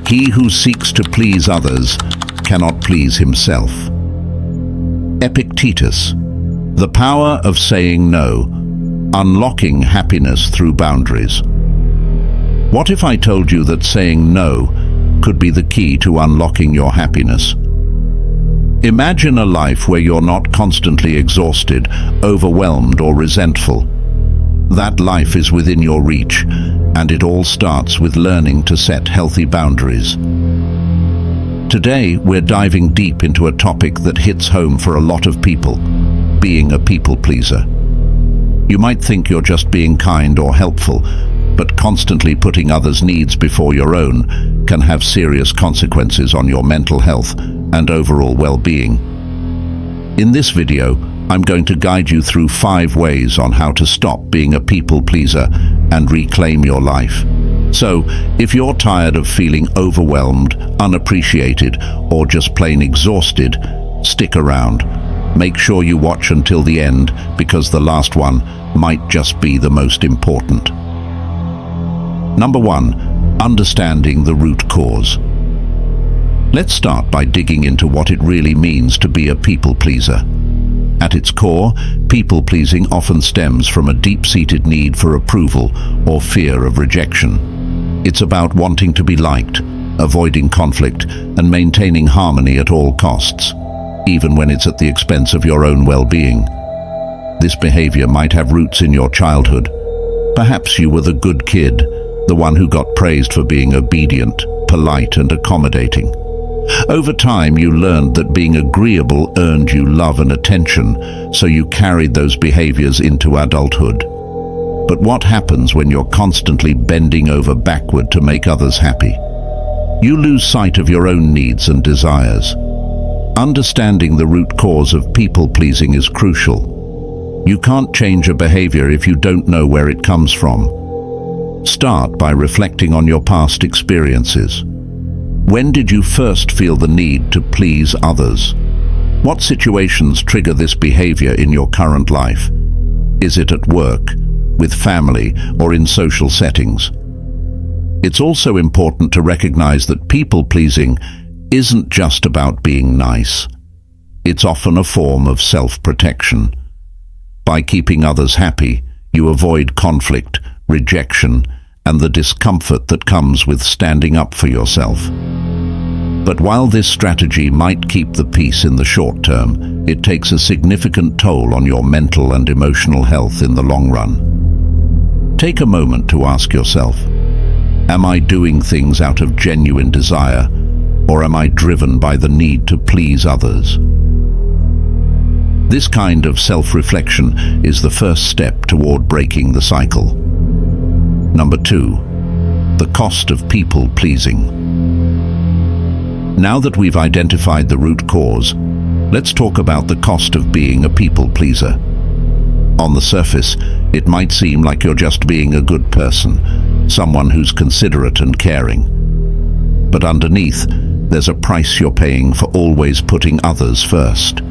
He who seeks to please others cannot please himself. Epictetus, The Power of Saying No, Unlocking Happiness Through Boundaries. What if I told you that saying no could be the key to unlocking your happiness? Imagine a life where you're not constantly exhausted, overwhelmed, or resentful. That life is within your reach, and it all starts with learning to set healthy boundaries. Today, we're diving deep into a topic that hits home for a lot of people: being a people pleaser. You might think you're just being kind or helpful, but constantly putting others' needs before your own can have serious consequences on your mental health and overall well-being. In this video, I'm going to guide you through 5 ways on how to stop being a people pleaser and reclaim your life. So, if you're tired of feeling overwhelmed, unappreciated, or just plain exhausted, stick around. Make sure you watch until the end, because the last one might just be the most important. Number 1. Understanding the root cause. Let's start by digging into what it really means to be a people pleaser. At its core, people-pleasing often stems from a deep-seated need for approval or fear of rejection. It's about wanting to be liked, avoiding conflict, and maintaining harmony at all costs, even when it's at the expense of your own well-being. This behavior might have roots in your childhood. Perhaps you were the good kid, the one who got praised for being obedient, polite, and accommodating. Over time, you learned that being agreeable earned you love and attention, so you carried those behaviors into adulthood. But what happens when you're constantly bending over backward to make others happy? You lose sight of your own needs and desires. Understanding the root cause of people-pleasing is crucial. You can't change a behavior if you don't know where it comes from. Start by reflecting on your past experiences. When did you first feel the need to please others? What situations trigger this behavior in your current life? Is it at work, with family, or in social settings? It's also important to recognize that people-pleasing isn't just about being nice. It's often a form of self-protection. By keeping others happy, you avoid conflict, rejection, and the discomfort that comes with standing up for yourself. But while this strategy might keep the peace in the short term, it takes a significant toll on your mental and emotional health in the long run. Take a moment to ask yourself, am I doing things out of genuine desire, or am I driven by the need to please others? This kind of self-reflection is the first step toward breaking the cycle. Number 2. The cost of people-pleasing. Now that we've identified the root cause, let's talk about the cost of being a people-pleaser. On the surface, it might seem like you're just being a good person, someone who's considerate and caring. But underneath, there's a price you're paying for always putting others first.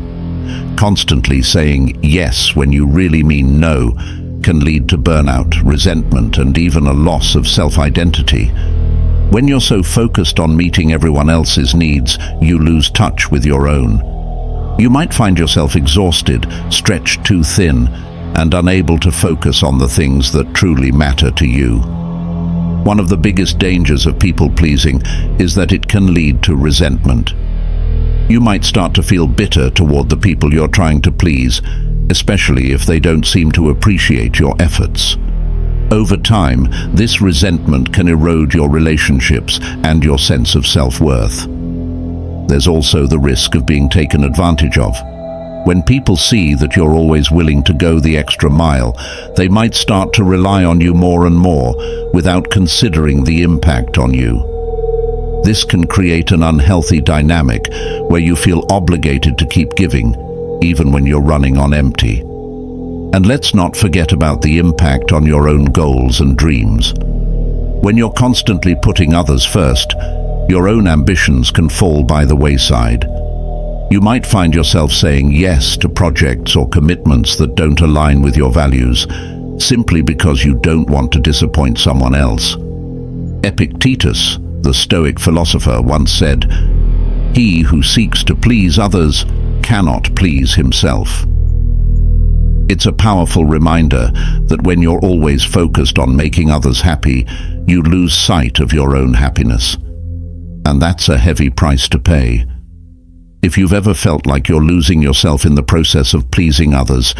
Constantly saying yes when you really mean no can lead to burnout, resentment, and even a loss of self-identity. When you're so focused on meeting everyone else's needs, you lose touch with your own. You might find yourself exhausted, stretched too thin, and unable to focus on the things that truly matter to you. One of the biggest dangers of people-pleasing is that it can lead to resentment. You might start to feel bitter toward the people you're trying to please, especially if they don't seem to appreciate your efforts. Over time, this resentment can erode your relationships and your sense of self-worth. There's also the risk of being taken advantage of. When people see that you're always willing to go the extra mile, they might start to rely on you more and more without considering the impact on you. This can create an unhealthy dynamic where you feel obligated to keep giving, even when you're running on empty. And let's not forget about the impact on your own goals and dreams. When you're constantly putting others first, your own ambitions can fall by the wayside. You might find yourself saying yes to projects or commitments that don't align with your values, simply because you don't want to disappoint someone else. Epictetus, the Stoic philosopher, once said, "He who seeks to please others cannot please himself." It's a powerful reminder that when you're always focused on making others happy, you lose sight of your own happiness. And that's a heavy price to pay. If you've ever felt like you're losing yourself in the process of pleasing others,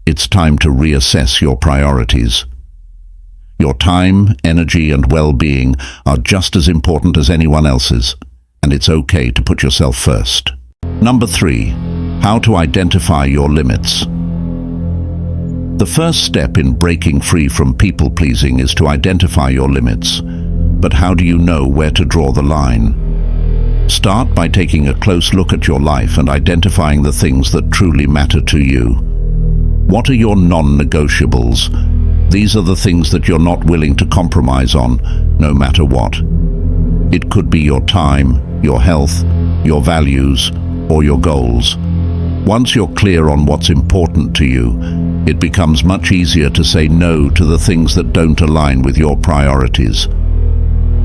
it's time to reassess your priorities. Your time, energy, and well-being are just as important as anyone else's, and it's okay to put yourself first. Number 3, how to identify your limits. The first step in breaking free from people-pleasing is to identify your limits. But how do you know where to draw the line? Start by taking a close look at your life and identifying the things that truly matter to you. What are your non-negotiables? These are the things that you're not willing to compromise on, no matter what. It could be your time, your health, your values, or your goals. Once you're clear on what's important to you, it becomes much easier to say no to the things that don't align with your priorities.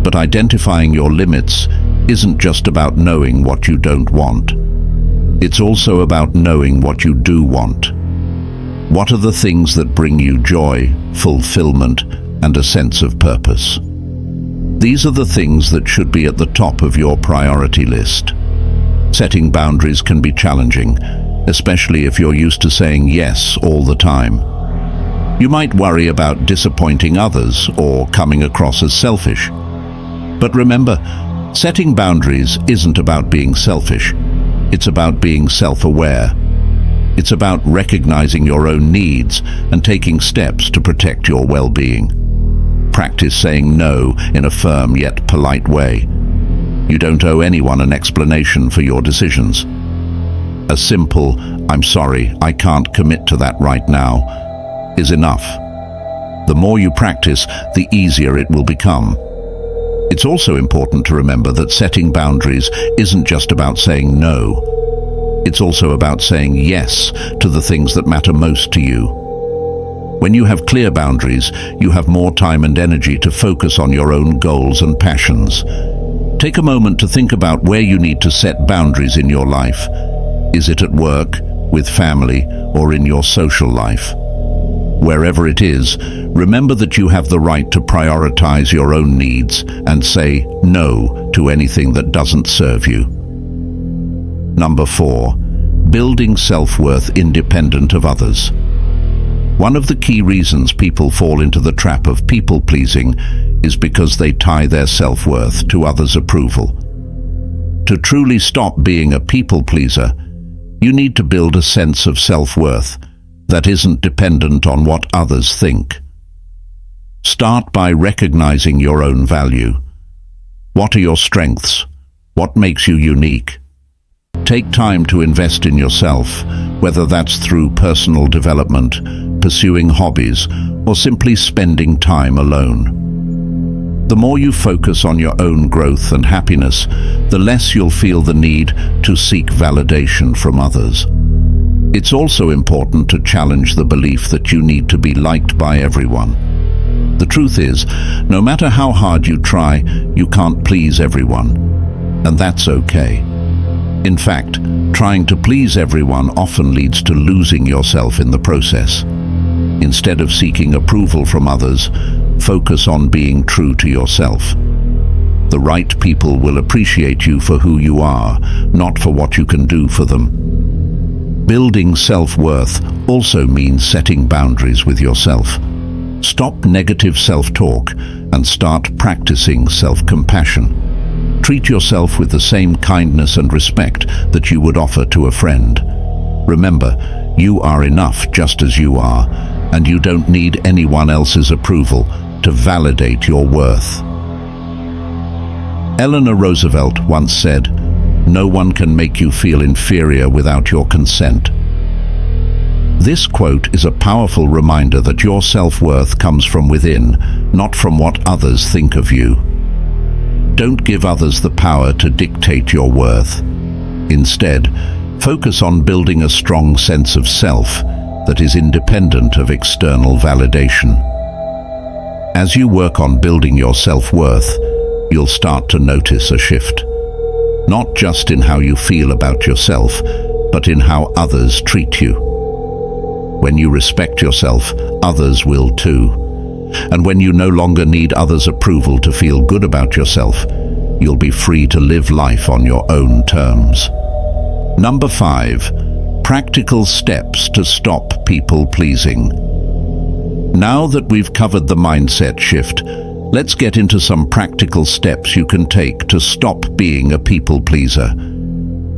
But identifying your limits isn't just about knowing what you don't want. It's also about knowing what you do want. What are the things that bring you joy, fulfillment, and a sense of purpose? These are the things that should be at the top of your priority list. Setting boundaries can be challenging, especially if you're used to saying yes all the time. You might worry about disappointing others or coming across as selfish. But remember, setting boundaries isn't about being selfish. It's about being self-aware. It's about recognizing your own needs and taking steps to protect your well-being. Practice saying no in a firm yet polite way. You don't owe anyone an explanation for your decisions. A simple, "I'm sorry, I can't commit to that right now," is enough. The more you practice, the easier it will become. It's also important to remember that setting boundaries isn't just about saying no. It's also about saying yes to the things that matter most to you. When you have clear boundaries, you have more time and energy to focus on your own goals and passions. Take a moment to think about where you need to set boundaries in your life. Is it at work, with family, or in your social life? Wherever it is, remember that you have the right to prioritize your own needs and say no to anything that doesn't serve you. Number 4, building self-worth independent of others. One of the key reasons people fall into the trap of people-pleasing is because they tie their self-worth to others' approval. To truly stop being a people-pleaser, you need to build a sense of self-worth that isn't dependent on what others think. Start by recognizing your own value. What are your strengths? What makes you unique? Take time to invest in yourself, whether that's through personal development, pursuing hobbies, or simply spending time alone. The more you focus on your own growth and happiness, the less you'll feel the need to seek validation from others. It's also important to challenge the belief that you need to be liked by everyone. The truth is, no matter how hard you try, you can't please everyone, and that's okay. In fact, trying to please everyone often leads to losing yourself in the process. Instead of seeking approval from others, focus on being true to yourself. The right people will appreciate you for who you are, not for what you can do for them. Building self-worth also means setting boundaries with yourself. Stop negative self-talk and start practicing self-compassion. Treat yourself with the same kindness and respect that you would offer to a friend. Remember, you are enough just as you are, and you don't need anyone else's approval to validate your worth. Eleanor Roosevelt once said, "No one can make you feel inferior without your consent." This quote is a powerful reminder that your self-worth comes from within, not from what others think of you. Don't give others the power to dictate your worth. Instead, focus on building a strong sense of self that is independent of external validation. As you work on building your self-worth, you'll start to notice a shift. Not just in how you feel about yourself, but in how others treat you. When you respect yourself, others will too. And when you no longer need others' approval to feel good about yourself, you'll be free to live life on your own terms. Number 5. Practical steps to stop people-pleasing. Now that we've covered the mindset shift, let's get into some practical steps you can take to stop being a people-pleaser.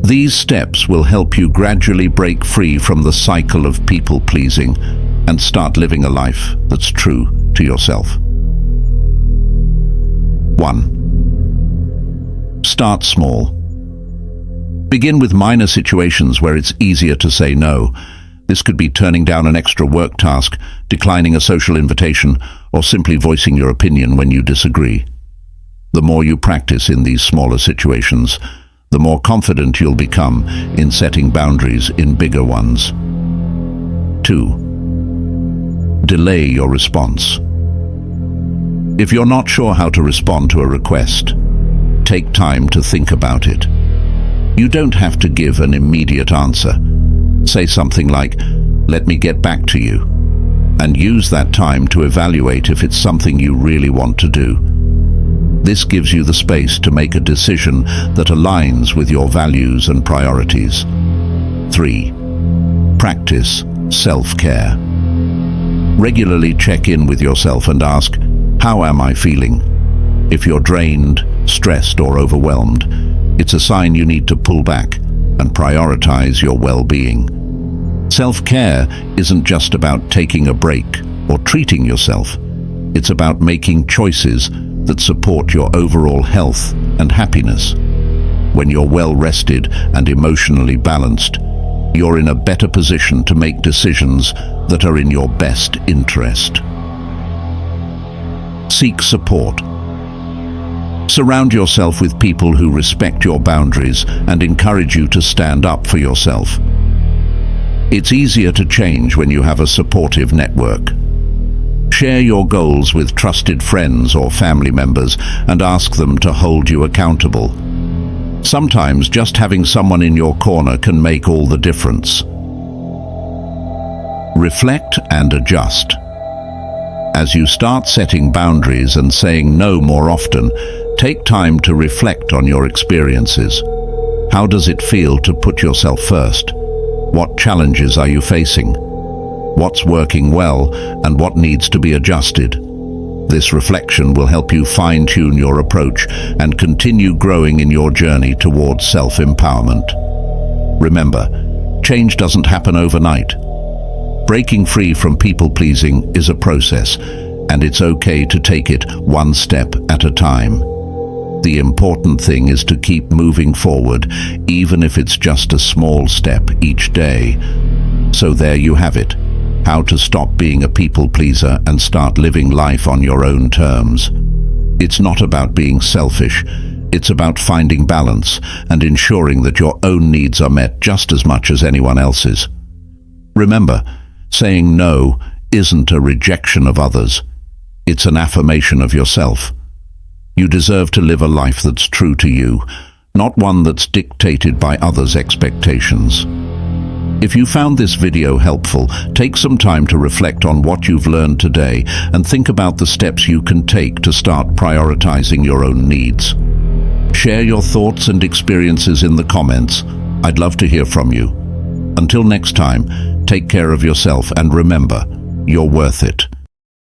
These steps will help you gradually break free from the cycle of people-pleasing and start living a life that's true to yourself. 1. Start small. Begin with minor situations where it's easier to say no. This could be turning down an extra work task, declining a social invitation, or simply voicing your opinion when you disagree. The more you practice in these smaller situations, the more confident you'll become in setting boundaries in bigger ones. 2. Delay your response. If you're not sure how to respond to a request, take time to think about it. You don't have to give an immediate answer. Say something like, "Let me get back to you," and use that time to evaluate if it's something you really want to do. This gives you the space to make a decision that aligns with your values and priorities. 3. Practice self-care. Regularly check in with yourself and ask, "How am I feeling?" If you're drained, stressed, or overwhelmed, it's a sign you need to pull back and prioritize your well-being. Self-care isn't just about taking a break or treating yourself. It's about making choices that support your overall health and happiness. When you're well-rested and emotionally balanced, you're in a better position to make decisions that are in your best interest. Seek support. Surround yourself with people who respect your boundaries and encourage you to stand up for yourself. It's easier to change when you have a supportive network. Share your goals with trusted friends or family members and ask them to hold you accountable. Sometimes just having someone in your corner can make all the difference. Reflect and adjust. As you start setting boundaries and saying no more often, take time to reflect on your experiences. How does it feel to put yourself first? What challenges are you facing? What's working well and what needs to be adjusted? This reflection will help you fine-tune your approach and continue growing in your journey towards self-empowerment. Remember, change doesn't happen overnight. Breaking free from people-pleasing is a process, and it's okay to take it one step at a time. The important thing is to keep moving forward, even if it's just a small step each day. So there you have it. How to stop being a people-pleaser and start living life on your own terms. It's not about being selfish. It's about finding balance and ensuring that your own needs are met just as much as anyone else's. Remember, saying no isn't a rejection of others. It's an affirmation of yourself. You deserve to live a life that's true to you, not one that's dictated by others' expectations. If you found this video helpful, take some time to reflect on what you've learned today and think about the steps you can take to start prioritizing your own needs. Share your thoughts and experiences in the comments. I'd love to hear from you. Until next time, take care of yourself and remember, you're worth it.